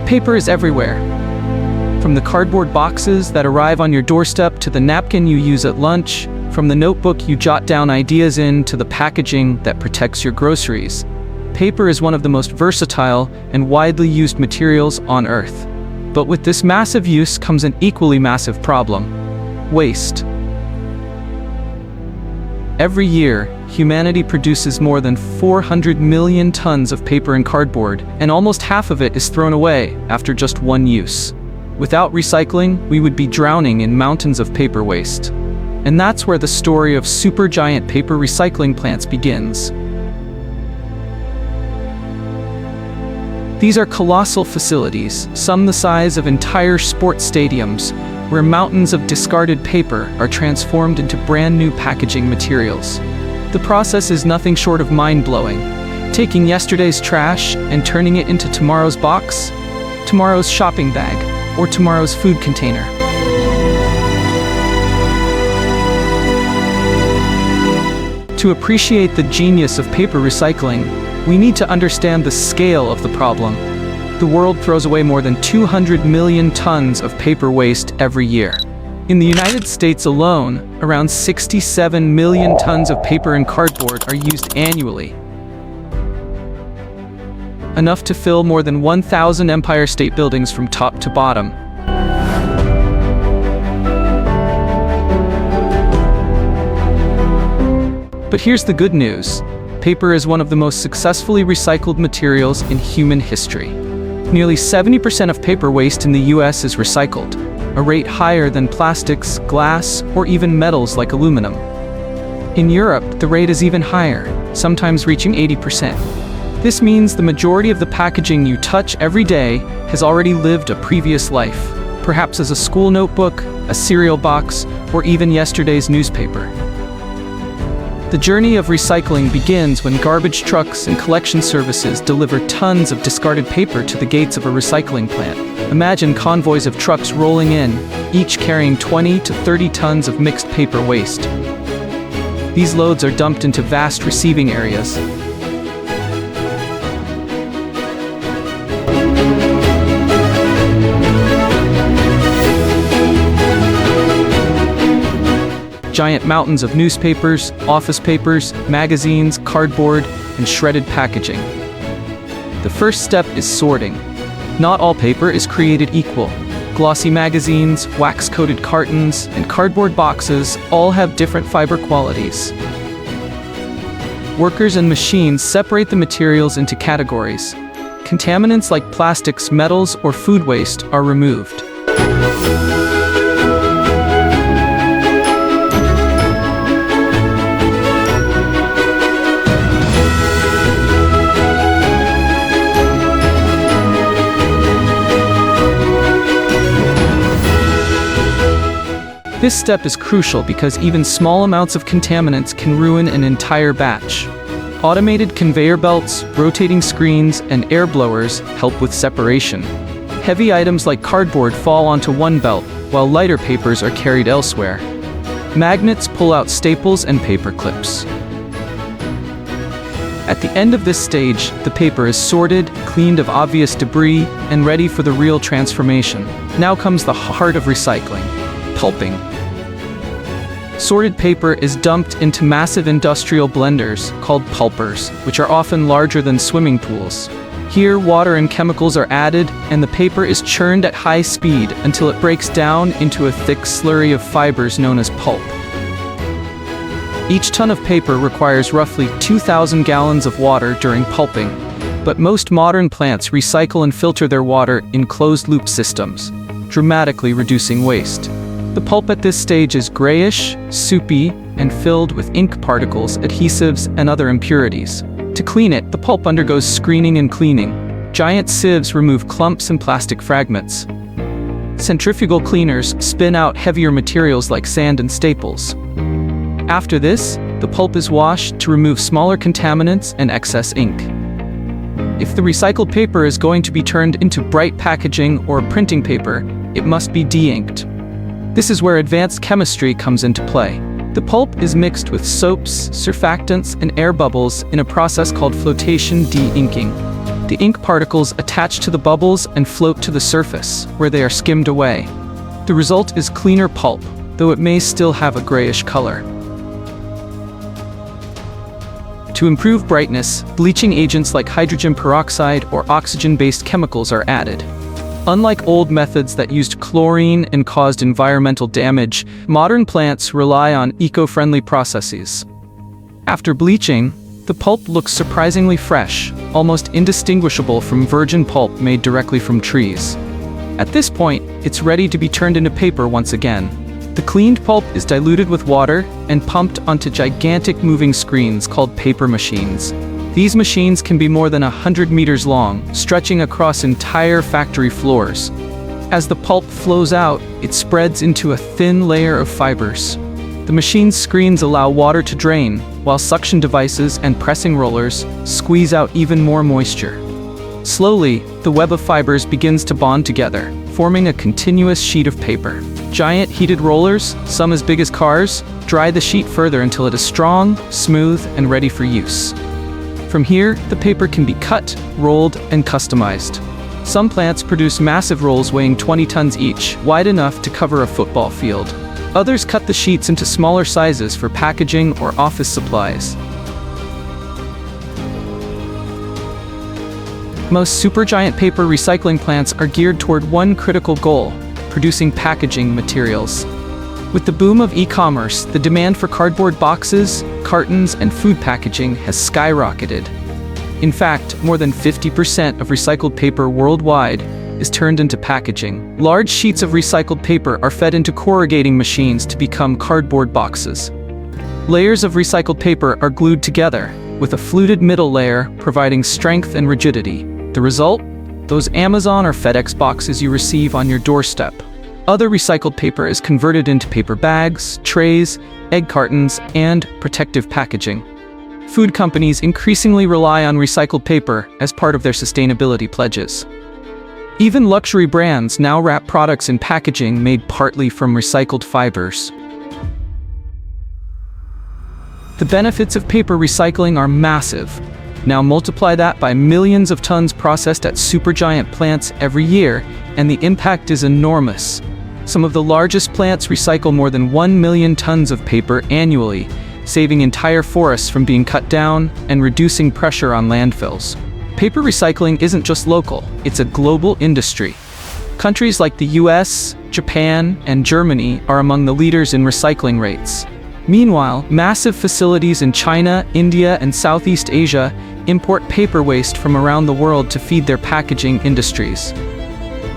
Paper is everywhere. From the cardboard boxes that arrive on your doorstep to the napkin you use at lunch, from the notebook you jot down ideas in to the packaging that protects your groceries. Paper is one of the most versatile and widely used materials on Earth. But with this massive use comes an equally massive problem: waste. Every year, humanity produces more than 400 million tons of paper and cardboard, and almost half of it is thrown away after just one use. Without recycling, we would be drowning in mountains of paper waste. And that's where the story of supergiant paper recycling plants begins. These are colossal facilities, some the size of entire sports stadiums, where mountains of discarded paper are transformed into brand new packaging materials. The process is nothing short of mind-blowing, taking yesterday's trash and turning it into tomorrow's box, tomorrow's shopping bag, or tomorrow's food container. To appreciate the genius of paper recycling, we need to understand the scale of the problem. The world throws away more than 200 million tons of paper waste every year. In the United States alone, around 67 million tons of paper and cardboard are used annually. Enough to fill more than 1,000 Empire State Buildings from top to bottom. But here's the good news. Paper is one of the most successfully recycled materials in human history. Nearly 70% of paper waste in the US is recycled, a rate higher than plastics, glass, or even metals like aluminum. In Europe, the rate is even higher, sometimes reaching 80%. This means the majority of the packaging you touch every day has already lived a previous life, perhaps as a school notebook, a cereal box, or even yesterday's newspaper. The journey of recycling begins when garbage trucks and collection services deliver tons of discarded paper to the gates of a recycling plant. Imagine convoys of trucks rolling in, each carrying 20 to 30 tons of mixed paper waste. These loads are dumped into vast receiving areas. Giant mountains of newspapers, office papers, magazines, cardboard, and shredded packaging. The first step is sorting. Not all paper is created equal. Glossy magazines, wax-coated cartons, and cardboard boxes all have different fiber qualities. Workers and machines separate the materials into categories. Contaminants like plastics, metals, or food waste are removed. This step is crucial because even small amounts of contaminants can ruin an entire batch. Automated conveyor belts, rotating screens, and air blowers help with separation. Heavy items like cardboard fall onto one belt, while lighter papers are carried elsewhere. Magnets pull out staples and paper clips. At the end of this stage, the paper is sorted, cleaned of obvious debris, and ready for the real transformation. Now comes the heart of recycling: pulping. Sorted paper is dumped into massive industrial blenders called pulpers, which are often larger than swimming pools. Here, water and chemicals are added, and the paper is churned at high speed until it breaks down into a thick slurry of fibers known as pulp. Each ton of paper requires roughly 2,000 gallons of water during pulping, but most modern plants recycle and filter their water in closed-loop systems, dramatically reducing waste. The pulp at this stage is grayish, soupy, and filled with ink particles, adhesives, and other impurities. To clean it, the pulp undergoes screening and cleaning. Giant sieves remove clumps and plastic fragments. Centrifugal cleaners spin out heavier materials like sand and staples. After this, the pulp is washed to remove smaller contaminants and excess ink. If the recycled paper is going to be turned into bright packaging or printing paper, it must be de-inked. This is where advanced chemistry comes into play. The pulp is mixed with soaps, surfactants, and air bubbles in a process called flotation de-inking. The ink particles attach to the bubbles and float to the surface, where they are skimmed away. The result is cleaner pulp, though it may still have a grayish color. To improve brightness, bleaching agents like hydrogen peroxide or oxygen-based chemicals are added. Unlike old methods that used chlorine and caused environmental damage, modern plants rely on eco-friendly processes. After bleaching, the pulp looks surprisingly fresh, almost indistinguishable from virgin pulp made directly from trees. At this point, it's ready to be turned into paper once again. The cleaned pulp is diluted with water and pumped onto gigantic moving screens called paper machines. These machines can be more than 100 meters long, stretching across entire factory floors. As the pulp flows out, it spreads into a thin layer of fibers. The machine's screens allow water to drain, while suction devices and pressing rollers squeeze out even more moisture. Slowly, the web of fibers begins to bond together, forming a continuous sheet of paper. Giant heated rollers, some as big as cars, dry the sheet further until it is strong, smooth, and ready for use. From here, the paper can be cut, rolled, and customized. Some plants produce massive rolls weighing 20 tons each, wide enough to cover a football field. Others cut the sheets into smaller sizes for packaging or office supplies. Most supergiant paper recycling plants are geared toward one critical goal: producing packaging materials. With the boom of e-commerce, the demand for cardboard boxes, cartons, and food packaging has skyrocketed. In fact, more than 50% of recycled paper worldwide is turned into packaging. Large sheets of recycled paper are fed into corrugating machines to become cardboard boxes. Layers of recycled paper are glued together, with a fluted middle layer providing strength and rigidity. The result? Those Amazon or FedEx boxes you receive on your doorstep. Other recycled paper is converted into paper bags, trays, egg cartons, and protective packaging. Food companies increasingly rely on recycled paper as part of their sustainability pledges. Even luxury brands now wrap products in packaging made partly from recycled fibers. The benefits of paper recycling are massive. Now multiply that by millions of tons processed at supergiant plants every year, and the impact is enormous. Some of the largest plants recycle more than 1 million tons of paper annually, saving entire forests from being cut down and reducing pressure on landfills. Paper recycling isn't just local, it's a global industry. Countries like the US, Japan, and Germany are among the leaders in recycling rates. Meanwhile, massive facilities in China, India, and Southeast Asia import paper waste from around the world to feed their packaging industries.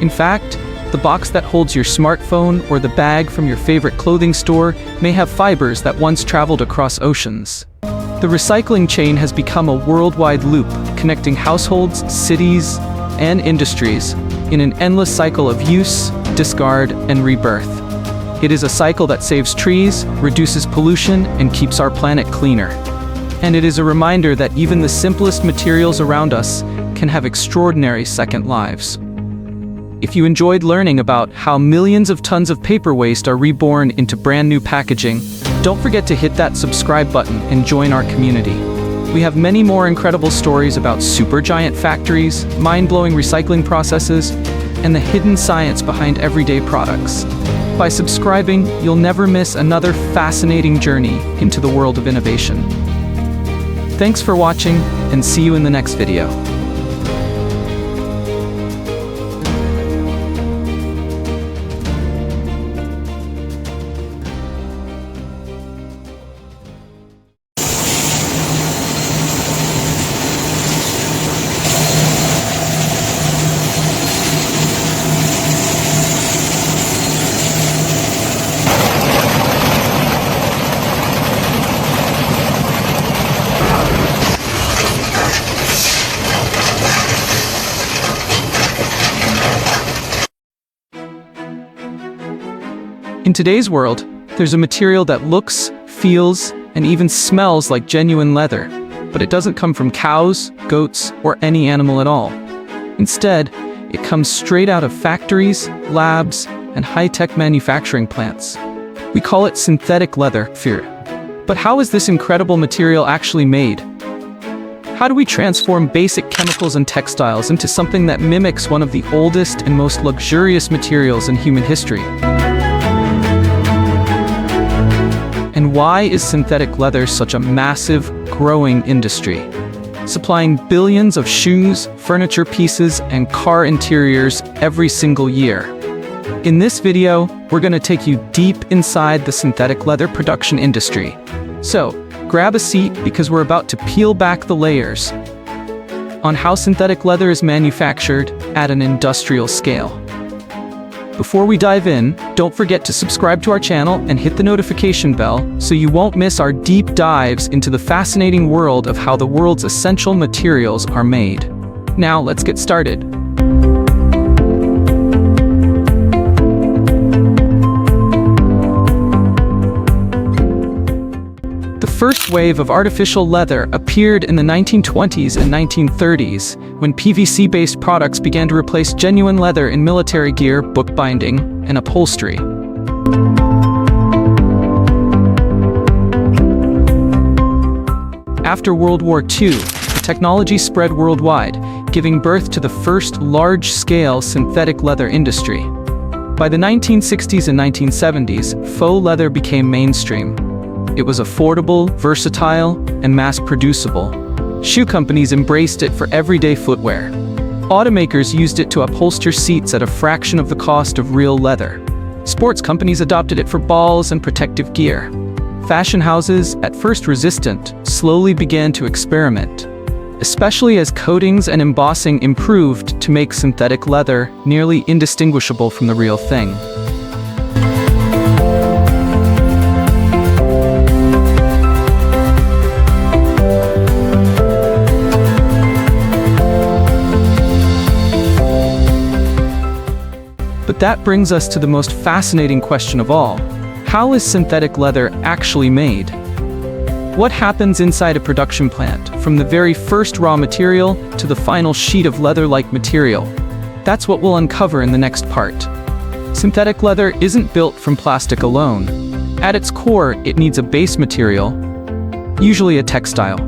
In fact, the box that holds your smartphone or the bag from your favorite clothing store may have fibers that once traveled across oceans. The recycling chain has become a worldwide loop, connecting households, cities, and industries in an endless cycle of use, discard, and rebirth. It is a cycle that saves trees, reduces pollution, and keeps our planet cleaner. And it is a reminder that even the simplest materials around us can have extraordinary second lives. If you enjoyed learning about how millions of tons of paper waste are reborn into brand new packaging, don't forget to hit that subscribe button and join our community. We have many more incredible stories about supergiant factories, mind-blowing recycling processes, and the hidden science behind everyday products. By subscribing, you'll never miss another fascinating journey into the world of innovation. Thanks for watching, and see you in the next video. In today's world, there's a material that looks, feels, and even smells like genuine leather, but it doesn't come from cows, goats, or any animal at all. Instead, it comes straight out of factories, labs, and high-tech manufacturing plants. We call it synthetic leather, fur. But how is this incredible material actually made? How do we transform basic chemicals and textiles into something that mimics one of the oldest and most luxurious materials in human history? And why is synthetic leather such a massive, growing industry, supplying billions of shoes, furniture pieces, and car interiors every single year? In this video, we're going to take you deep inside the synthetic leather production industry. So, grab a seat because we're about to peel back the layers on how synthetic leather is manufactured at an industrial scale. Before we dive in, don't forget to subscribe to our channel and hit the notification bell so you won't miss our deep dives into the fascinating world of how the world's essential materials are made. Now, let's get started. The first wave of artificial leather appeared in the 1920s and 1930s, when PVC-based products began to replace genuine leather in military gear, bookbinding, and upholstery. After World War II, the technology spread worldwide, giving birth to the first large-scale synthetic leather industry. By the 1960s and 1970s, faux leather became mainstream. It was affordable, versatile, and mass-producible. Shoe companies embraced it for everyday footwear. Automakers used it to upholster seats at a fraction of the cost of real leather. Sports companies adopted it for balls and protective gear. Fashion houses, at first resistant, slowly began to experiment, especially as coatings and embossing improved to make synthetic leather nearly indistinguishable from the real thing. But that brings us to the most fascinating question of all. How is synthetic leather actually made? What happens inside a production plant, from the very first raw material to the final sheet of leather-like material? That's what we'll uncover in the next part. Synthetic leather isn't built from plastic alone. At its core, it needs a base material, usually a textile.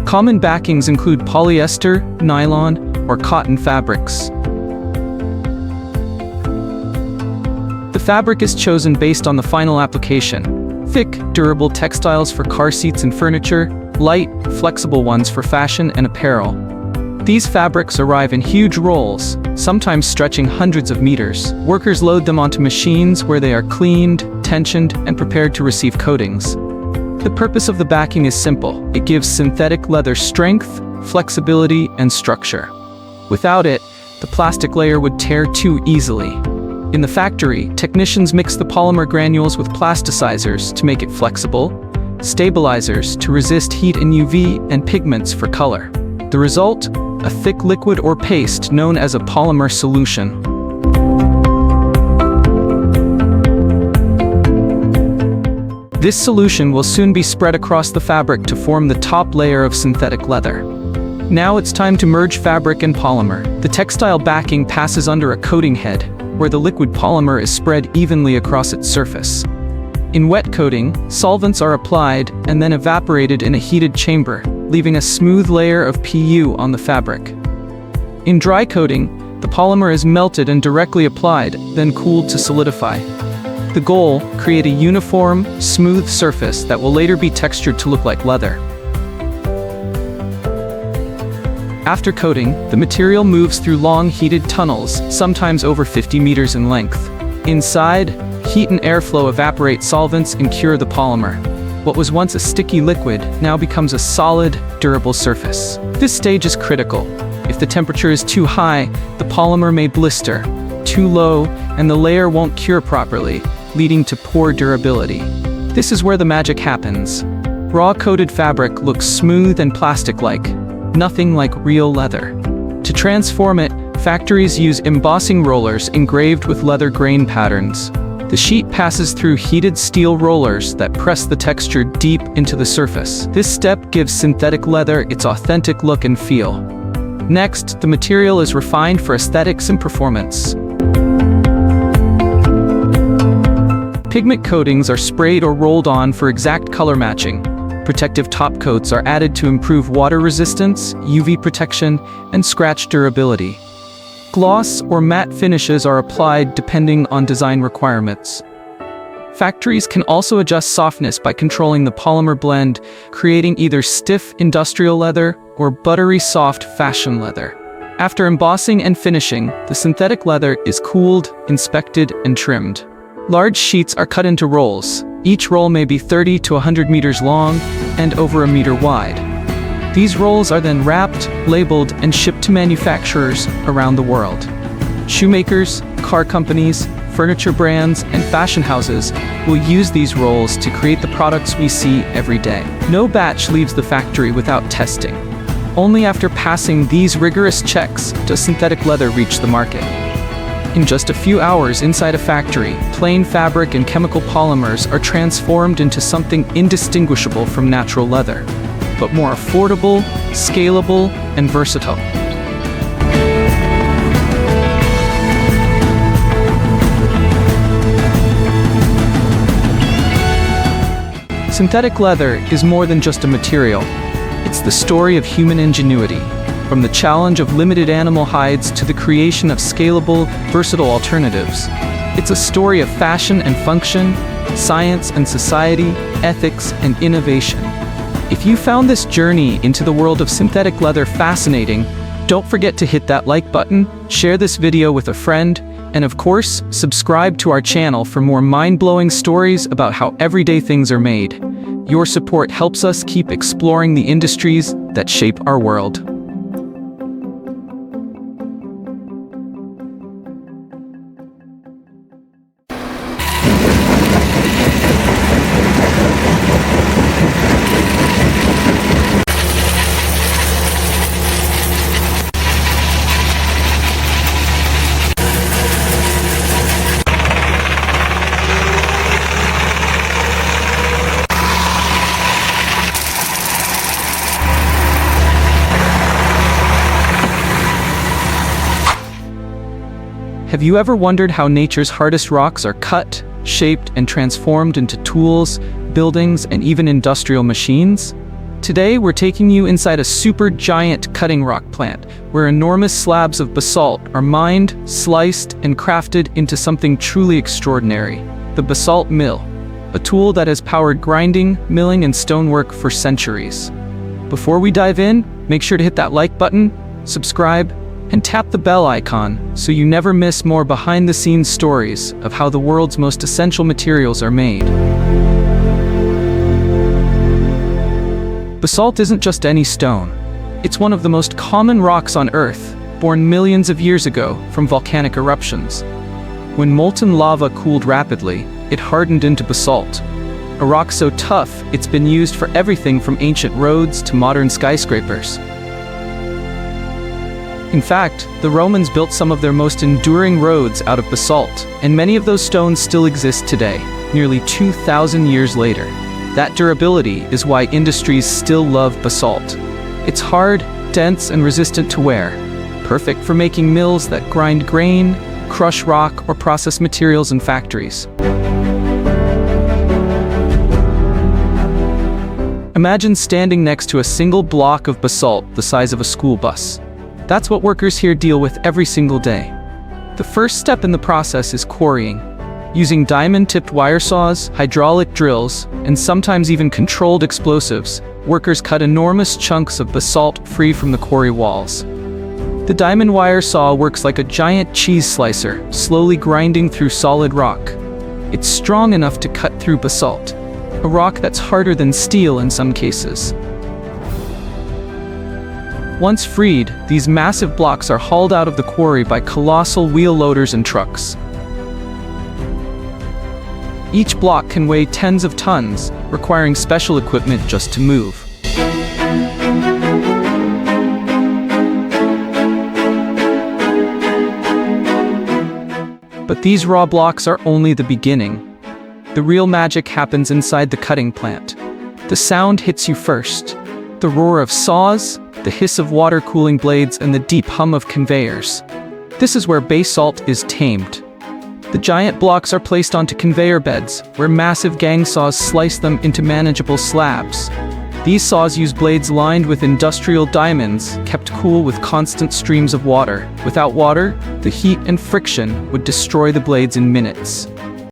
Common backings include polyester, nylon, or cotton fabrics. The fabric is chosen based on the final application. Thick, durable textiles for car seats and furniture, light, flexible ones for fashion and apparel. These fabrics arrive in huge rolls, sometimes stretching hundreds of meters. Workers load them onto machines where they are cleaned, tensioned, and prepared to receive coatings. The purpose of the backing is simple. It gives synthetic leather strength, flexibility, and structure. Without it, the plastic layer would tear too easily. In the factory, technicians mix the polymer granules with plasticizers to make it flexible, stabilizers to resist heat and UV, and pigments for color. The result? A thick liquid or paste known as a polymer solution. This solution will soon be spread across the fabric to form the top layer of synthetic leather. Now it's time to merge fabric and polymer. The textile backing passes under a coating head, where the liquid polymer is spread evenly across its surface. In wet coating, solvents are applied and then evaporated in a heated chamber, leaving a smooth layer of PU on the fabric. In dry coating, the polymer is melted and directly applied, then cooled to solidify. The goal: create a uniform, smooth surface that will later be textured to look like leather. After coating, the material moves through long heated tunnels, sometimes over 50 meters in length. Inside, heat and airflow evaporate solvents and cure the polymer. What was once a sticky liquid now becomes a solid, durable surface. This stage is critical. If the temperature is too high, the polymer may blister. Too low, and the layer won't cure properly, leading to poor durability. This is where the magic happens. Raw coated fabric looks smooth and plastic-like, nothing like real leather. To transform it, factories use embossing rollers engraved with leather grain patterns. The sheet passes through heated steel rollers that press the texture deep into the surface. This step gives synthetic leather its authentic look and feel. Next, the material is refined for aesthetics and performance. Pigment coatings are sprayed or rolled on for exact color matching. Protective top coats are added to improve water resistance, UV protection, and scratch durability. Gloss or matte finishes are applied depending on design requirements. Factories can also adjust softness by controlling the polymer blend, creating either stiff industrial leather or buttery soft fashion leather. After embossing and finishing, the synthetic leather is cooled, inspected, and trimmed. Large sheets are cut into rolls. Each roll may be 30 to 100 meters long and over a meter wide. These rolls are then wrapped, labeled, and shipped to manufacturers around the world. Shoemakers, car companies, furniture brands, and fashion houses will use these rolls to create the products we see every day. No batch leaves the factory without testing. Only after passing these rigorous checks does synthetic leather reach the market. In just a few hours inside a factory, plain fabric and chemical polymers are transformed into something indistinguishable from natural leather, but more affordable, scalable, and versatile. Synthetic leather is more than just a material. It's the story of human ingenuity, from the challenge of limited animal hides to the creation of scalable, versatile alternatives. It's a story of fashion and function, science and society, ethics and innovation. If you found this journey into the world of synthetic leather fascinating, don't forget to hit that like button, share this video with a friend, and of course, subscribe to our channel for more mind-blowing stories about how everyday things are made. Your support helps us keep exploring the industries that shape our world. Have you ever wondered how nature's hardest rocks are cut, shaped, and transformed into tools, buildings, and even industrial machines? Today, we're taking you inside a super giant cutting rock plant, where enormous slabs of basalt are mined, sliced, and crafted into something truly extraordinary: the basalt mill, a tool that has powered grinding, milling, and stonework for centuries. Before we dive in, make sure to hit that like button, subscribe, and tap the bell icon so you never miss more behind-the-scenes stories of how the world's most essential materials are made. Basalt isn't just any stone. It's one of the most common rocks on Earth, born millions of years ago from volcanic eruptions. When molten lava cooled rapidly, it hardened into basalt, a rock so tough it's been used for everything from ancient roads to modern skyscrapers. In fact, the Romans built some of their most enduring roads out of basalt, and many of those stones still exist today, nearly 2,000 years later. That durability is why industries still love basalt. It's hard, dense, and resistant to wear, perfect for making mills that grind grain, crush rock, or process materials in factories. Imagine standing next to a single block of basalt the size of a school bus. That's what workers here deal with every single day. The first step in the process is quarrying. Using diamond-tipped wire saws, hydraulic drills, and sometimes even controlled explosives, workers cut enormous chunks of basalt free from the quarry walls. The diamond wire saw works like a giant cheese slicer, slowly grinding through solid rock. It's strong enough to cut through basalt, a rock that's harder than steel in some cases. Once freed, these massive blocks are hauled out of the quarry by colossal wheel loaders and trucks. Each block can weigh tens of tons, requiring special equipment just to move. But these raw blocks are only the beginning. The real magic happens inside the cutting plant. The sound hits you first. The roar of saws, the hiss of water cooling blades, and the deep hum of conveyors. This is where basalt is tamed. The giant blocks are placed onto conveyor beds, where massive gang saws slice them into manageable slabs. These saws use blades lined with industrial diamonds, kept cool with constant streams of water. Without water, the heat and friction would destroy the blades in minutes.